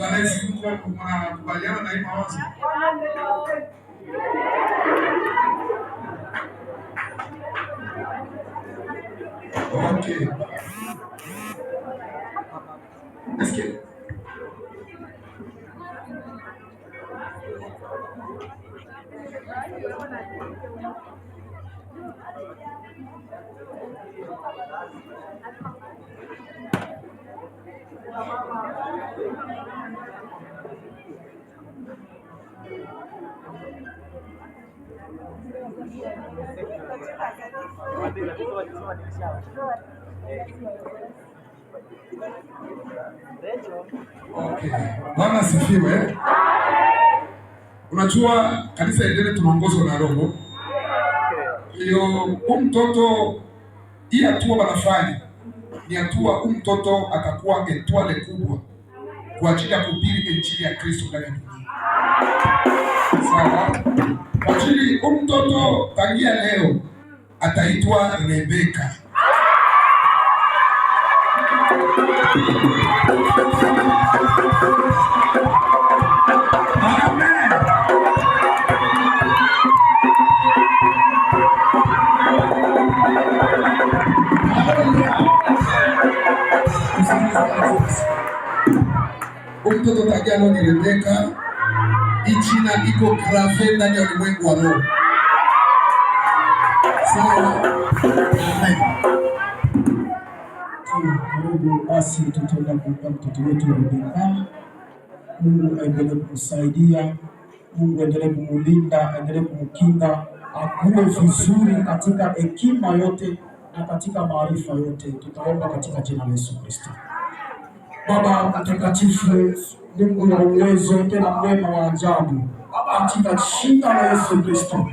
Walezi mko mnakubaliana na hii mawazo? Okay. Nasikia. Okay. Bwana asifiwe. Unajua kanisa ile tunaongozwa na Roho. Hiyo mtoto hii hatua wanafanya ni hatua mtoto atakuwa etwale kubwa kwa ajili ya kuhubiri injili ya Kristo ndani ya dunia. Sawa? Kwa ajili mtoto tangia leo ataitwa Rebeka. Amen. Mtoto tangia leo ni Rebeka. Jina iko grave ndani ya ulimwengu wa roho. Sawa? Amen. Mungu basi tutaenda kumpa mtoto wetu Rebeka. Mungu aendelee kumsaidia, Mungu aendelee kumulinda, aendelee kumkinga, akue vizuri katika hekima yote na katika maarifa yote. Tutaomba katika jina la Yesu Kristo. Baba mtakatifu, Mungu wa uwezo tena mwema wa ajabu, katika jina la Yesu Kristo.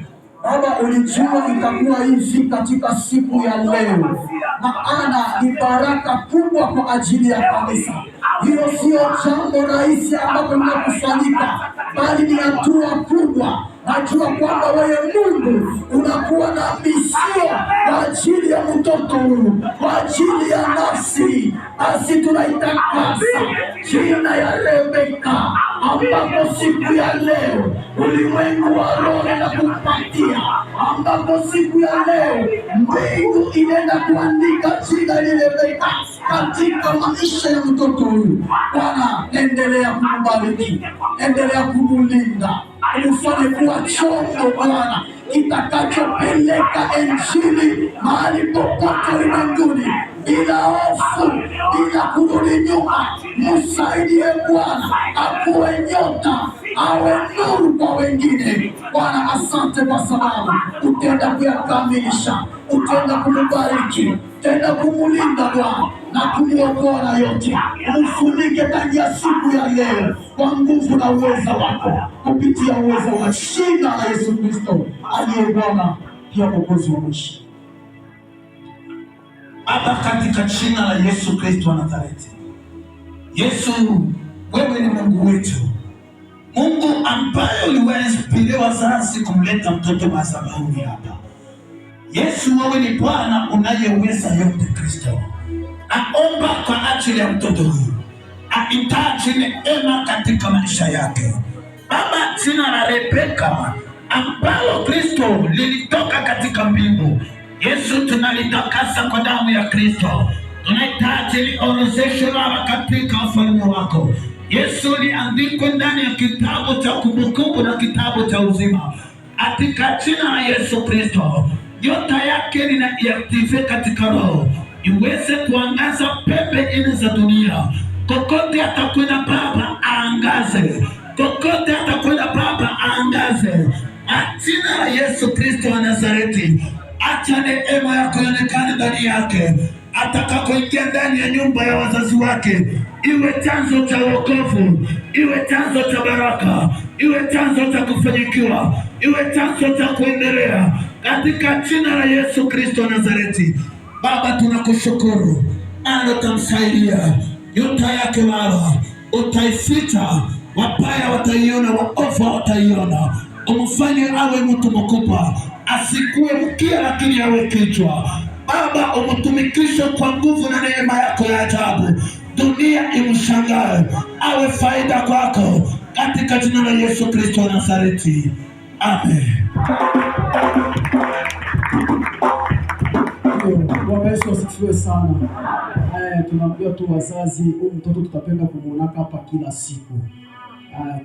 Baba, ulijua itakuwa hivi katika siku ya leo, maana ni baraka kubwa kwa ajili ya kanisa. Hiyo sio jambo rahisi ambapo linakufanyika, bali ni hatua kubwa. Najua kwamba wewe Mungu unakuwa na misio kwa ajili ya mtoto huyu, kwa ajili ya nafsi. Basi tunaitakasa jina ya Rebeka, ambapo siku ya leo ulimwengu wa roho na kupatia, ambapo siku ya leo mbingu inaenda kuandika jina la Rebeka katika maisha ya mtoto huyu. Bwana, endelea kumbariki, endelea kumulinda, umfanye kuwa chombo Bwana kitakachopeleka injili mahali popote ulimwenguni bila hofu, bila kurudi nyuma. Msaidie Bwana, akuwe nyota, awe nuru kwa wengine. Bwana, asante kwa sababu utaenda kuyakamilisha, utaenda kumbariki, utaenda kumulinda Bwana na kumwokoa na yote. Mfunike ndani ya siku ya leo kwa nguvu na uweza wako, kupitia uweza wa jina la Yesu Kristo aliye Bwana pia Mwokozi wa mwisho. Baba, katika jina la Yesu Kristo wa Nazareti. Yesu, wewe ni Mungu wetu, Mungu ambaye uliwainspiria wazazi kumleta mtoto madhabahuni hapa. Yesu, wewe ni Bwana unayeweza yote. Kristo, naomba kwa ajili ya mtoto huyu, ahitaji neema katika maisha yake. Baba, jina la Rebeka ambalo Kristo lilitoka katika mbingu, Yesu tunalitakasa kwa damu ya Kristo. Tunahitaji liorozeshwe Baba katika ufalme wako. Yesu, liandikwe ndani ya kitabu cha kumbukumbu na kitabu cha uzima. Katika jina la Yesu Kristo, nyota yake ninaiaktive katika roho, iweze kuangaza pembe nne za dunia. Kokote atakwenda Baba aangaze, kokote atakwenda Baba aangaze. Jina la Yesu Kristo wa Nazareti, acha neema yako ionekane ndani yake. Atakapoingia ndani ya nyumba ya wazazi wake, iwe chanzo cha wokovu, iwe chanzo cha baraka, iwe chanzo cha kufanikiwa, iwe chanzo cha kuendelea, katika jina la Yesu Kristo wa Nazareti. Baba, tunakushukuru maana utamsaidia nyota yake Baba, utaificha, wabaya wataiona, waovu wataiona. Umfanye awe mtu mkubwa, asikuwe mkia lakini awe kichwa. Baba, umtumikishe kwa nguvu na neema yako ya ajabu. dunia imshangae, awe faida kwako, katika jina la Yesu Kristo wa Nazareti, amen. Bwana Yesu asifiwe sana. Tunaambia tu wazazi, huyu mtoto tutapenda kumuona hapa kila siku,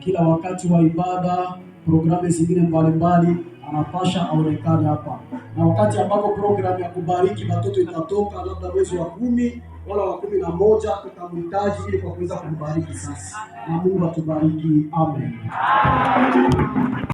kila wakati wa ibada, programu zingine mbalimbali anapasha aonekane hapa, na wakati ambapo programu ya kubariki watoto itatoka, labda mwezi wa 10 wala wa 11, tutamhitaji ili kwa kuweza kumbariki sasa, na Mungu atubariki, amen.